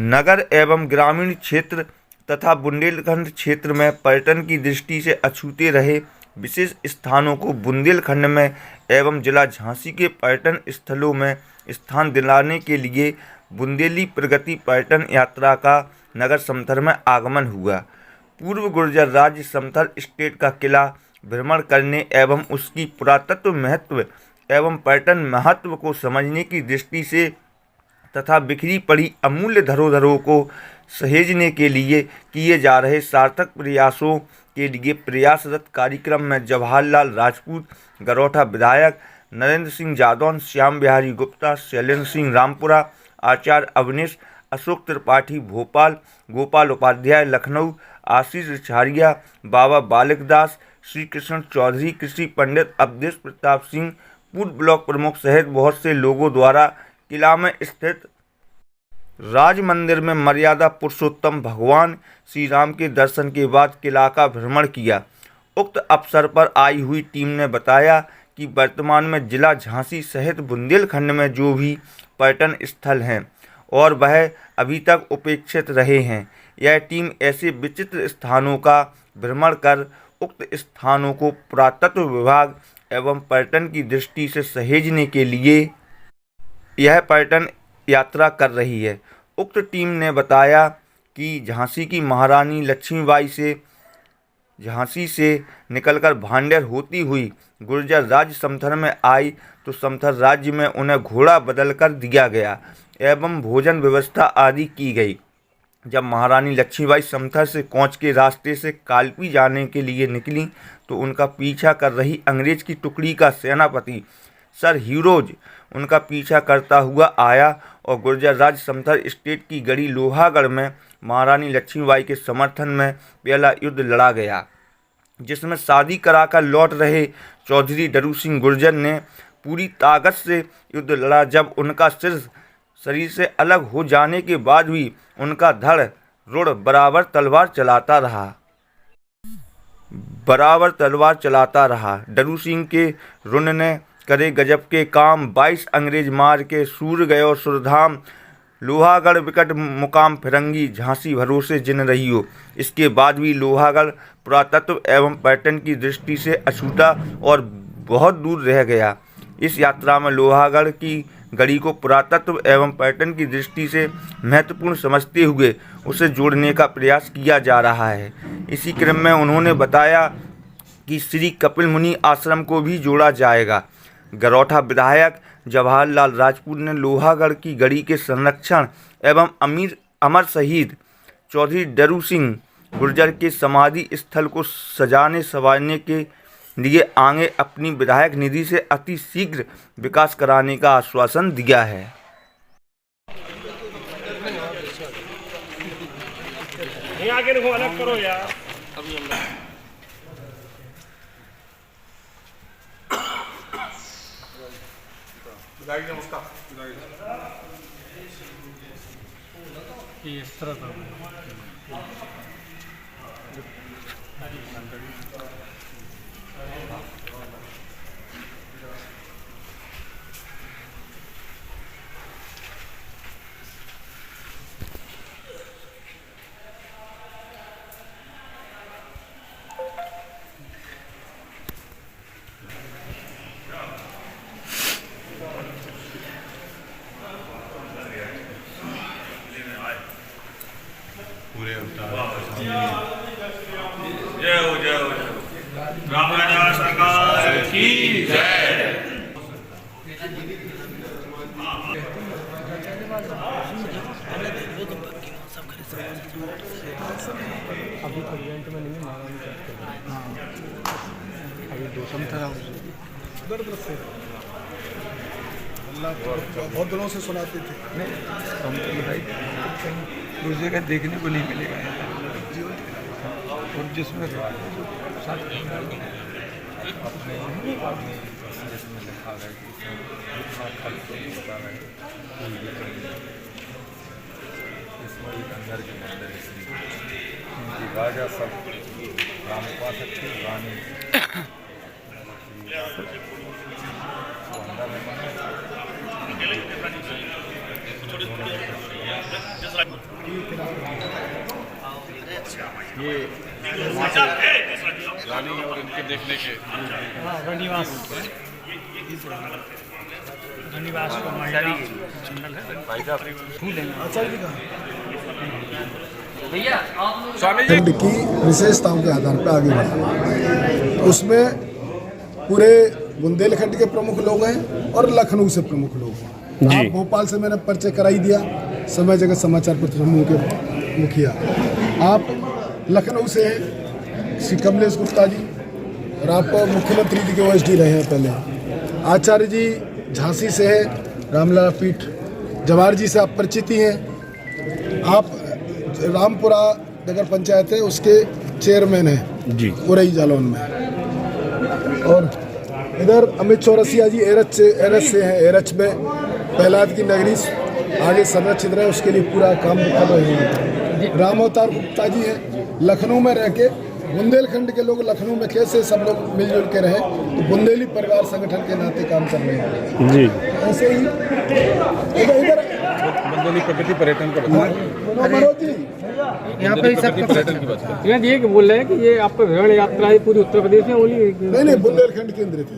नगर एवं ग्रामीण क्षेत्र तथा बुंदेलखंड क्षेत्र में पर्यटन की दृष्टि से अछूते रहे विशेष स्थानों को बुंदेलखंड में एवं जिला झांसी के पर्यटन स्थलों में स्थान दिलाने के लिए बुंदेली प्रगति पर्यटन यात्रा का नगर समथर में आगमन हुआ। पूर्व गुर्जर राज्य समथर स्टेट का किला भ्रमण करने एवं उसकी पुरातत्व महत्व एवं पर्यटन महत्व को समझने की दृष्टि से तथा बिखरी पड़ी अमूल्य धरोहरों को सहेजने के लिए किए जा रहे सार्थक प्रयासों के लिए प्रयासरत कार्यक्रम में जवाहरलाल राजपूत, गरोठा विधायक, नरेंद्र सिंह जादौन, श्याम बिहारी गुप्ता, शैलेंद्र सिंह रामपुरा, आचार्य अवनीश, अशोक त्रिपाठी भोपाल, गोपाल उपाध्याय लखनऊ, आशीष रिछारिया, बाबा बालिक दास, श्री कृष्ण चौधरी, कृषि पंडित अवधेश प्रताप सिंह, पूर्व ब्लॉक प्रमुख सहित बहुत से लोगों द्वारा किला में स्थित राज मंदिर में मर्यादा पुरुषोत्तम भगवान श्री राम के दर्शन के बाद किला का भ्रमण किया। उक्त अवसर पर आई हुई टीम ने बताया कि वर्तमान में जिला झांसी सहित बुंदेलखंड में जो भी पर्यटन स्थल हैं और वह अभी तक उपेक्षित रहे हैं, यह टीम ऐसे विचित्र स्थानों का भ्रमण कर उक्त स्थानों को पुरातत्व विभाग एवं पर्यटन की दृष्टि से सहेजने के लिए यह पर्यटन यात्रा कर रही है। उक्त टीम ने बताया कि झांसी की महारानी लक्ष्मीबाई से झांसी से निकलकर भांडेर होती हुई गुर्जर राज्य समथर में आई तो समथर राज्य में उन्हें घोड़ा बदल कर दिया गया एवं भोजन व्यवस्था आदि की गई। जब महारानी लक्ष्मीबाई समथर से कोंच के रास्ते से कालपी जाने के लिए निकली तो उनका पीछा कर रही अंग्रेज की टुकड़ी का सेनापति सर हीरोज उनका पीछा करता हुआ आया और गुर्जर राज्य समथर स्टेट की गढ़ी लोहागढ़ में महारानी लक्ष्मीबाई के समर्थन में पहला युद्ध लड़ा गया, जिसमें शादी कराकर लौट रहे चौधरी डरू सिंह गुर्जर ने पूरी ताकत से युद्ध लड़ा। जब उनका सिर शरीर से अलग हो जाने के बाद भी उनका धड़ रुड़ बराबर तलवार चलाता रहा। डरू सिंह के रुन ने करे गजब के काम, 22 अंग्रेज मार के सूर गए और सुरधाम लोहागढ़ विकट मुकाम फिरंगी झांसी भरोसे जिन रही हो। इसके बाद भी लोहागढ़ पुरातत्व एवं पर्यटन की दृष्टि से अछूता और बहुत दूर रह गया। इस यात्रा में लोहागढ़ की गढ़ी को पुरातत्व एवं पर्यटन की दृष्टि से महत्वपूर्ण समझते हुए उसे जोड़ने का प्रयास किया जा रहा है। इसी क्रम में उन्होंने बताया कि श्री कपिल मुनि आश्रम को भी जोड़ा जाएगा। गरोठा विधायक जवाहरलाल राजपूत ने लोहागढ़ की गढ़ी के संरक्षण एवं अमर शहीद चौधरी डरू सिंह गुर्जर के समाधि स्थल को सजाने संवारने के लिए आगे अपनी विधायक निधि से अति शीघ्र विकास कराने का आश्वासन दिया है। आगे देखो, अलग करो यार। नमस्कार। इस तरह रामायण सरकार की जय। अभी तो इवेंट में नहीं है, अभी दो समथर से बहुत दिनों से सुनाते थे। नहीं समथर भाई कहीं दूसरे का देखने को नहीं मिलेगा और जिसमें राजा सब राम उपासक थे, रानी अंदर ये रानी और इनके देखने के वनिवास को मंडली जंगल है फूल है। खंड की विशेषताओं के आधार पर आगे बढ़ा। उसमें पूरे बुंदेलखंड के प्रमुख लोग हैं और लखनऊ से प्रमुख लोग हैं। आप भोपाल से मैंने परिचय कराई दिया, समय जगह समाचार पत्र समूह के मुखिया। आप लखनऊ से हैं श्री कमलेश गुप्ता जी, और आप मुख्यमंत्री जी के OSD रहे हैं पहले। आचार्य जी झांसी से है, रामलला पीठ। जवाहर जी से आप परिचित ही हैं। आप रामपुरा नगर पंचायत है उसके चेयरमैन हैं जी, उरई जालौन में। और इधर अमित चौरसिया जी एरच से हैं। एरच में पहलाद की नगरी आगे संरक्षित रहे उसके लिए पूरा काम कर रहे हैं। राम अवतार गुप्ता जी हैं, लखनऊ में रह के बुंदेलखंड के लोग लखनऊ में कैसे सब लोग मिलजुल के रहे, तो बुंदेली परिवार संगठन के नाते काम कर रहे हैं जी। ऐसे ही इधर बुंदेली प्रकृति पर्यटन का यहाँ पे सब पर्यटन की बात करते हैं। ये बोल रहे हैं कि ये आपका भ्रमण यात्रा है पूरी उत्तर प्रदेश में ओनली नहीं बुंदेलखंड केंद्रित है।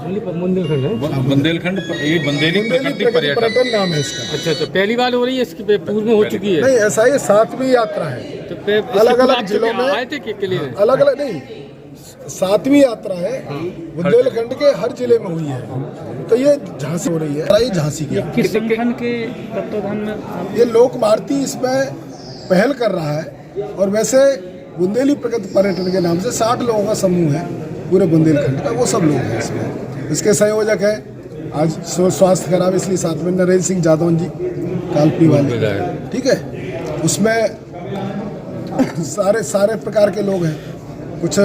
बुंदेलखंड है, बुंदेलखंड ये बुंदेली प्रकृति पर्यटन नाम है इसका। अच्छा पहली बार हो रही है, इसकी पूर्व में हो चुकी है? नहीं, ऐसा ये 7वीं यात्रा है। तो अलग अलग जिलों में आए थे के लिए अलग अलग नहीं, 7वीं यात्रा है। बुंदेलखंड के हर जिले में हुई है। तो ये झांसी हो रही है, ये झांसी की। किस संगठन के तत्वाधान में? ये लोक भारती इसमें पहल कर रहा है। और वैसे बुंदेली प्रकृति पर्यटन के नाम से 60 लोगों का समूह है पूरे बुंदेलखंड का, वो सब लोग हैं इसमें। इसके संयोजक है आज स्वास्थ्य खराब इसलिए साथ में नरेंद्र सिंह जादौन जी कालपी वाले, ठीक है। उसमें सारे प्रकार के लोग हैं। कुछ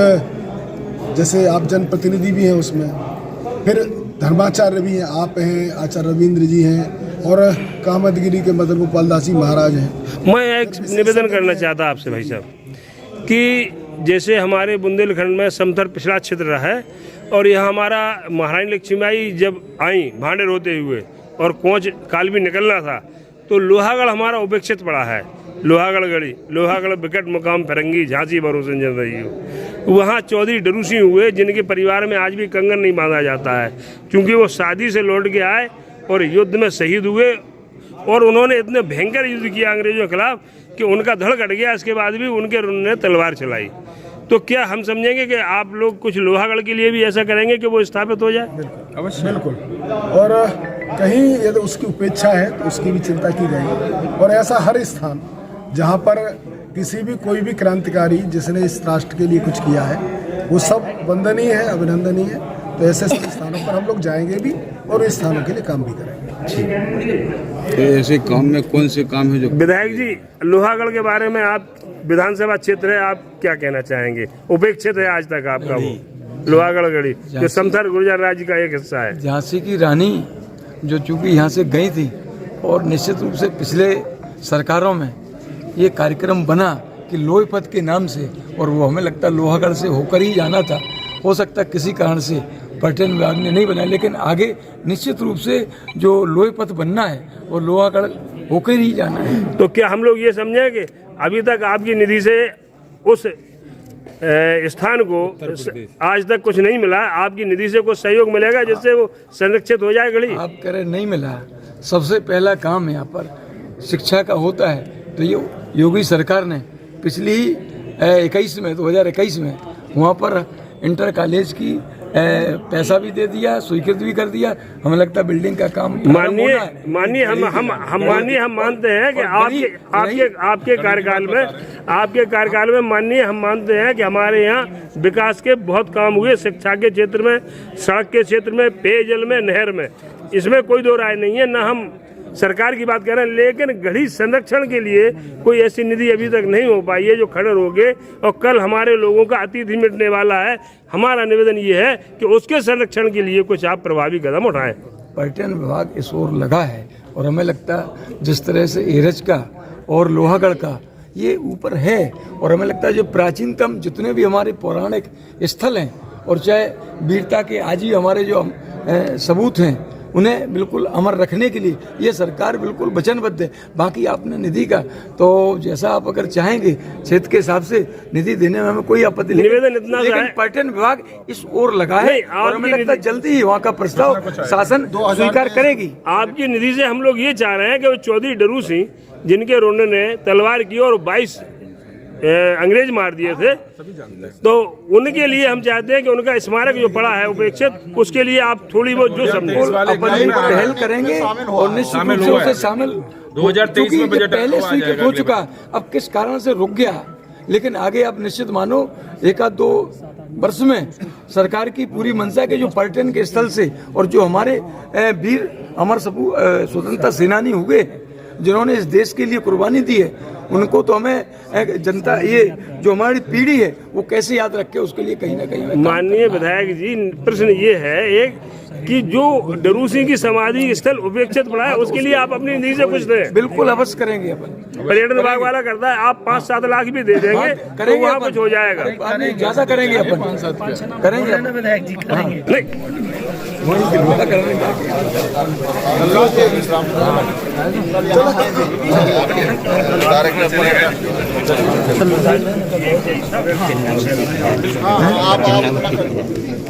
जैसे आप जनप्रतिनिधि भी हैं उसमें, फिर धर्माचार्य भी हैं, आप हैं, आचार्य रविंद्र जी हैं, और कामतगिरी के मदन गोपाल दास जी महाराज हैं। मैं एक निवेदन करना चाहता आपसे भाई साहब कि जैसे हमारे बुंदेलखंड में समथर पिछड़ा क्षेत्र रहा है, और यहाँ हमारा महारानी लक्ष्मीबाई जब आई भांडे होते हुए और कोच काल भी निकलना था, तो लोहागढ़ हमारा उपेक्षित पड़ा है। लोहागढ़ गढ़ी, लोहागढ़ विकट मुकाम फिरंगी, झांसी भरोसे जन रही हो। वहाँ चौधरी डरूसी हुए जिनके परिवार में आज भी कंगन नहीं बांधा जाता है, क्योंकि वो शादी से लौट के आए और युद्ध में शहीद हुए। और उन्होंने इतने भयंकर युद्ध किया अंग्रेजों के खिलाफ कि उनका धड़ कट गया। इसके बाद भी उन्होंने तलवार चलाई। तो क्या हम समझेंगे कि आप लोग कुछ लोहागढ़ के लिए भी ऐसा करेंगे कि वो स्थापित हो जाए? अवश्य, बिल्कुल। और कहीं यदि उसकी उपेक्षा है तो उसकी भी चिंता की जाएगी। और ऐसा हर स्थान जहाँ पर किसी भी कोई भी क्रांतिकारी जिसने इस राष्ट्र के लिए कुछ किया है, वो सब वंदनीय है, अभिनंदनीय है। तो ऐसे स्थानों पर हम लोग जाएंगे भी और इस स्थानों के लिए काम भी करेंगे। तो ऐसे काम में कौन से काम है जो? विधायक जी, लोहागढ़ के बारे में आप विधानसभा क्षेत्र है, आप क्या कहना चाहेंगे? उपेक्षित है आज तक आपका वो लोहागढ़ गढ़ी, जो समथर गुर्जर राज्य का एक हिस्सा है। झांसी की रानी जो चूंकि यहाँ से गई थी, और निश्चित रूप से पिछले सरकारों में ये कार्यक्रम बना कि लोहे पथ के नाम से, और वो हमें लगता है लोहागढ़ से होकर ही जाना था। हो सकता है किसी कारण से पर्यटन विभाग ने नहीं बनाया, लेकिन आगे निश्चित रूप से जो लोहे पथ बनना है वो लोहागढ़ होकर ही जाना है। तो क्या हम लोग ये समझें कि अभी तक आपकी निधि से उस स्थान को आज तक कुछ नहीं मिला? आपकी निधि से कुछ सहयोग मिलेगा जिससे वो संरक्षित हो जाए गढ़ी? आप कह रहे नहीं मिला। सबसे पहला काम यहाँ पर शिक्षा का होता है। तो ये योगी सरकार ने पिछली 2021 में वहाँ पर इंटर कॉलेज की पैसा भी दे दिया, स्वीकृत भी कर दिया। हमें लगता है बिल्डिंग का काम माननीय हम मानते हैं कि आपके कार्यकाल में माननीय हम मानते हैं कि हमारे यहाँ विकास के बहुत काम हुए। शिक्षा के क्षेत्र में, सड़क के क्षेत्र में, पेयजल में, नहर में, इसमें कोई दो राय नहीं है। न हम सरकार की बात कर रहे हैं, लेकिन गढ़ी संरक्षण के लिए कोई ऐसी निधि अभी तक नहीं हो पाई है जो खड़े हो गए। और कल हमारे लोगों का अतिथि मिटने वाला है। हमारा निवेदन ये है कि उसके संरक्षण के लिए कुछ आप प्रभावी कदम उठाएं। पर्यटन विभाग इस ओर लगा है, और हमें लगता है जिस तरह से एरच का और लोहागढ़ का ये ऊपर है, और हमें लगता है जो प्राचीनतम जितने भी हमारे पौराणिक स्थल हैं, और चाहे वीरता के आज ही हमारे जो सबूत हैं, उन्हें बिल्कुल अमर रखने के लिए ये सरकार बिल्कुल वचनबद्ध है। बाकी आपने निधि का तो जैसा आप अगर चाहेंगे क्षेत्र के हिसाब से निधि देने में हमें कोई आपत्ति नहीं, निवेदन इतना सा लेकिन है- पर्यटन विभाग इस ओर लगा है नहीं, और हमें लगता है जल्दी ही वहाँ का प्रस्ताव शासन स्वीकार करेगी। आपकी निधि से हम लोग ये चाह रहे हैं कि वो चौधरी डरू सिंह जिनके रोने ने तलवार की और 22 अंग्रेज मार दिए थे, तो उनके लिए हम चाहते हैं कि उनका स्मारक जो पड़ा है उपेक्षित, उसके लिए आप थोड़ी बहुत जो समझे अपन भी पहल करेंगे और निश्चित रूप से उसे शामिल 2023 में बजट पहले स्वीकृत हो चुका, अब किस कारण से रुक गया, लेकिन आगे आप निश्चित मानो 1-2 वर्ष में सरकार की पूरी मंशा के जो पर्यटन के स्थल से और जो हमारे वीर अमर स्वतंत्रता सेनानी हुए जिन्होंने इस देश के लिए कुर्बानी दी है, उनको तो हमें जनता ये जो हमारी पीढ़ी है वो कैसे याद रखे, उसके लिए कहीं ना कहीं माननीय विधायक जी, प्रश्न ये है एक कि जो डरू सिंह की समाधि स्थल उपेक्षित पड़ा है उसके लिए आप अपनी निधि से कुछ दें। बिल्कुल अवश्य करेंगे अपन, पर्यटन विभाग वाला करता है, आप 5-7 लाख भी दे देंगे तो वहाँ कुछ हो जाएगा। ज्यादा करेंगे अपन, करेंगे विधायक जी करेंगे,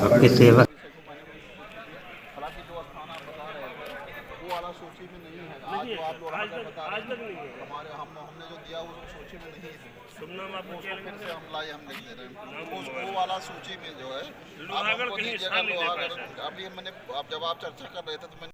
आपकी सेवा जब आप चर्चा कर रहे थे तो मैंने